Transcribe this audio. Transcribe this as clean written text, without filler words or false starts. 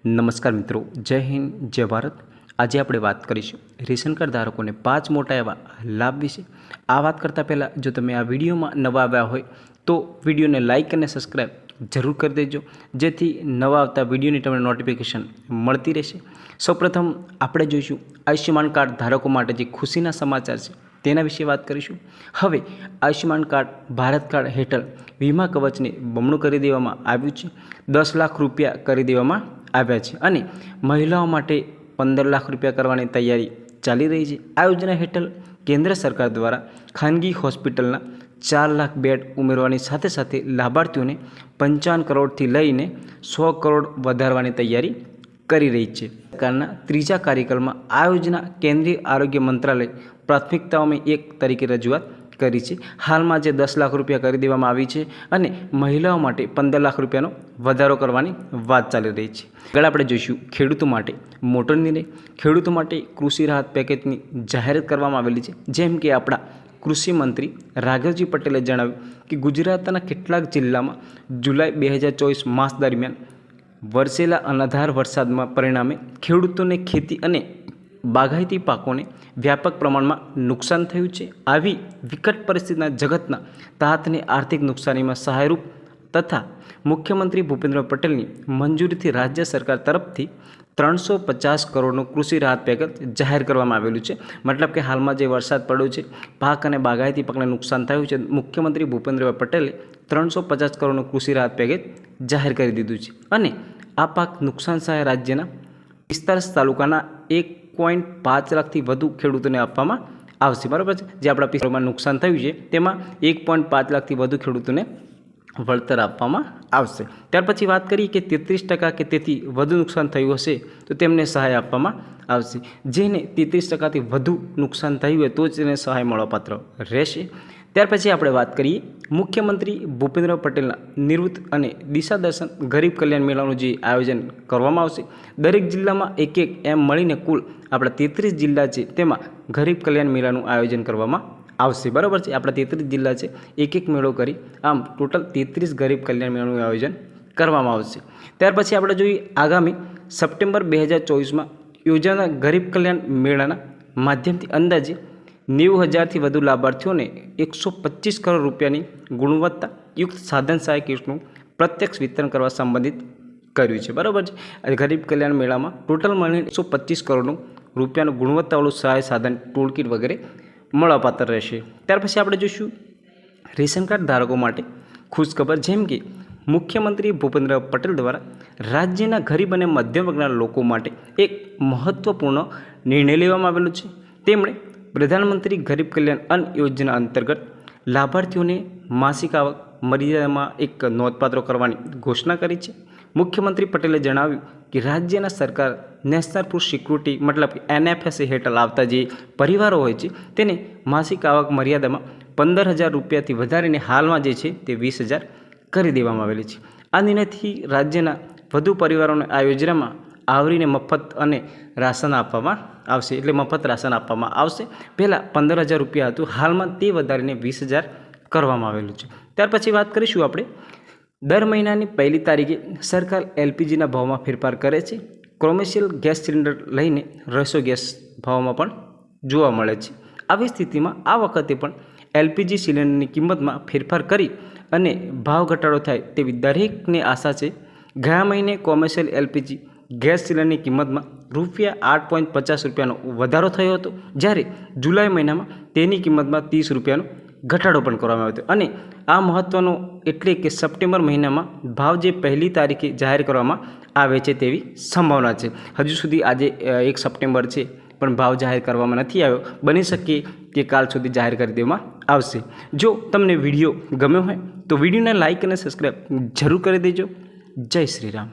નમસ્કાર મિત્રો, જય હિન્દ, જય ભારત। આજે આપણે વાત કરીશું રેશન કાર્ડ ધારકોને 5 મોટા એવા લાભ વિશે। આ વાત કરતાં પહેલાં જો તમે આ વિડીયોમાં નવા આવ્યા હોય તો વિડીયોને લાઇક અને સબસ્ક્રાઈબ જરૂર કરી દેજો, જેથી નવા આવતા વિડીયોની તમને નોટિફિકેશન મળતી રહેશે। સૌપ્રથમ આપણે જોઈશું આયુષ્યમાન કાર્ડ ધારકો માટે જે ખુશીના સમાચાર છે તેના વિશે વાત કરીશું। હવે આયુષ્યમાન કાર્ડ ભારત કાર્ડ હેઠળ વીમા કવચને બમણું કરી દેવામાં આવ્યું છે। 10 લાખ રૂપિયા કરી દેવામાં આવ્યા છે અને મહિલાઓ માટે 15 લાખ રૂપિયા કરવાની તૈયારી ચાલી રહી છે। આ યોજના હેઠળ કેન્દ્ર સરકાર દ્વારા ખાનગી હોસ્પિટલના 4 લાખ બેડ ઉમેરવાની સાથે સાથે લાભાર્થીઓને 55 કરોડથી લઈને 100 કરોડ વધારવાની તૈયારી કરી રહી છે। સરકારના ત્રીજા કાર્યકાળમાં આ યોજના કેન્દ્રીય આરોગ્ય મંત્રાલય પ્રાથમિકતાઓમાં એક તરીકે રજૂઆત કરી છે। હાલમાં જે 10 લાખ રૂપિયા કરી દેવામાં આવી છે અને મહિલાઓ માટે 15 લાખ રૂપિયાનો વધારો કરવાની વાત ચાલી રહી છે। આગળ આપણે જોઈશું ખેડૂતો માટે મોટો નિર્ણય। ખેડૂતો માટે કૃષિ રાહત પેકેજની જાહેરાત કરવામાં આવેલી છે। જેમ કે આપણા કૃષિ મંત્રી રાઘવજી પટેલે જણાવ્યું કે ગુજરાતના કેટલાક જિલ્લામાં જુલાઈ 2024 માસ દરમિયાન વરસેલા અનધાર વરસાદમાં પરિણામે ખેડૂતોને ખેતી અને બાગાયતી પાકોને વ્યાપક પ્રમાણમાં નુકસાન થયું છે। આવી વિકટ પરિસ્થિતિના જગતના તાતને આર્થિક નુકસાનીમાં સહાયરૂપ તથા મુખ્યમંત્રી ભૂપેન્દ્ર પટેલની મંજૂરીથી રાજ્ય સરકાર તરફથી 350 કરોડનું કૃષિ રાહત પેકેજ જાહેર કરવામાં આવેલું છે। મતલબ કે હાલમાં જે વરસાદ પડ્યો છે, પાક અને બાગાયતી પાકને નુકસાન થયું છે, મુખ્યમંત્રી ભૂપેન્દ્ર પટેલે 350 કરોડનું કૃષિ રાહત પેકેજ જાહેર કરી દીધું છે અને આ પાક નુકસાન સહાય રાજ્યના 45 તાલુકાના 1.5 લાખથી વધુ ખેડૂતોને આપવામાં આવશે। બરાબર છે, જે આપણા પિસ્તાળમાં નુકસાન થયું છે તેમાં 1.5 લાખથી વધુ ખેડૂતોને વળતર આપવામાં આવશે। ત્યાર પછી વાત કરીએ કે 33% કે તેથી વધુ નુકસાન થયું હશે તો તેમને સહાય આપવામાં આવશે। જેને 33%થી વધુ નુકસાન થયું હોય તો જ તેને સહાય મળવાપાત્ર રહેશે। ત્યાર પછી આપણે વાત કરીએ મુખ્યમંત્રી ભૂપેન્દ્ર પટેલના નિવૃત્ત અને દિશા દર્શન ગરીબ કલ્યાણ મેળાનું જે આયોજન કરવામાં આવશે। દરેક જિલ્લામાં એક એમ મળીને કુલ આપણા 33 જિલ્લા છે તેમાં ગરીબ કલ્યાણ મેળાનું આયોજન કરવામાં આવશે। બરાબર છે, આપણા 33 જિલ્લા છે, એક મેળો કરી આમ ટોટલ 33 ગરીબ કલ્યાણ મેળાનું આયોજન કરવામાં આવશે। ત્યાર પછી આપણે જોઈએ આગામી સપ્ટેમ્બર 2024માં યોજાનાર ગરીબ કલ્યાણ મેળાના માધ્યમથી અંદાજે 90,000થી વધુ લાભાર્થીઓને 125 કરોડ રૂપિયાની ગુણવત્તાયુક્ત સાધન સહાય કીટનું પ્રત્યક્ષ વિતરણ કરવા સંબંધિત કર્યું છે। બરાબર છે, ગરીબ કલ્યાણ મેળામાં ટોટલ મળીને 125 કરોડનું રૂપિયાનું ગુણવત્તાવાળું સહાય સાધન ટૂલ કીટ વગેરે મળવાપાત્ર રહેશે। ત્યાર પછી આપણે જોઈશું રેશન કાર્ડ ધારકો માટે ખુશખબર। જેમ કે મુખ્યમંત્રી ભૂપેન્દ્ર પટેલ દ્વારા રાજ્યના ગરીબ અને મધ્યમ વર્ગના લોકો માટે એક મહત્વપૂર્ણ નિર્ણય લેવામાં આવેલો છે। તેમણે પ્રધાનમંત્રી ગરીબ કલ્યાણ અન્ન યોજના અંતર્ગત લાભાર્થીઓને માસિક આવક મર્યાદામાં એક નોંધપાત્ર કરવાની ઘોષણા કરી છે। મુખ્યમંત્રી પટેલે જણાવ્યું કે રાજ્યના સરકાર નેશનલ ફૂડ સિક્યુરિટી મતલબ કે NFSA હેઠળ આવતા જે પરિવારો હોય છે તેને માસિક આવક મર્યાદામાં 15,000 રૂપિયાથી વધારીને હાલમાં જે છે તે 20,000 કરી દેવામાં આવેલી છે। આ નિર્ણયથી રાજ્યના વધુ પરિવારોને આ યોજનામાં આવરીને મફત અને રાશન આપવામાં આવશે, એટલે મફત રાશન આપવામાં આવશે। પહેલાં 15,000 રૂપિયા હતું, હાલમાં તે વધારીને 20,000 કરવામાં આવેલું છે। ત્યાર પછી વાત કરીશું આપણે દર મહિનાની 1લી તારીખે સરકાર LPGના ભાવમાં ફેરફાર કરે છે। કોમર્શિયલ ગેસ સિલિન્ડર લઈને રસો ગેસ ભાવમાં પણ જોવા મળે છે। આવી સ્થિતિમાં આ વખતે પણ LPG સિલિન્ડરની કિંમતમાં ફેરફાર કરી અને ભાવ ઘટાડો થાય તેવી દરેકને આશા છે। ગયા મહિને કોમર્શિયલ LPG ગેસ સિલિન્ડરની કિંમતમાં ₹8.50 રૂપિયાનો વધારો થયો હતો, જ્યારે જુલાઈ મહિનામાં તેની કિંમતમાં ₹30 ઘટાડો પણ કરવામાં આવ્યો હતો અને આ મહત્ત્વનો એટલે કે સપ્ટેમ્બર મહિનામાં ભાવ જે 1લી તારીખે જાહેર કરવામાં આવે છે તેવી સંભાવના છે। હજુ સુધી આજે 1 સપ્ટેમ્બર છે પણ ભાવ જાહેર કરવામાં નથી આવ્યો, બની શકે કે કાલ સુધી જાહેર કરી દેવામાં આવશે। જો તમને વિડીયો ગમ્યો હોય તો વિડીયોને લાઇક અને સબસ્ક્રાઈબ જરૂર કરી દેજો। જય શ્રી રામ।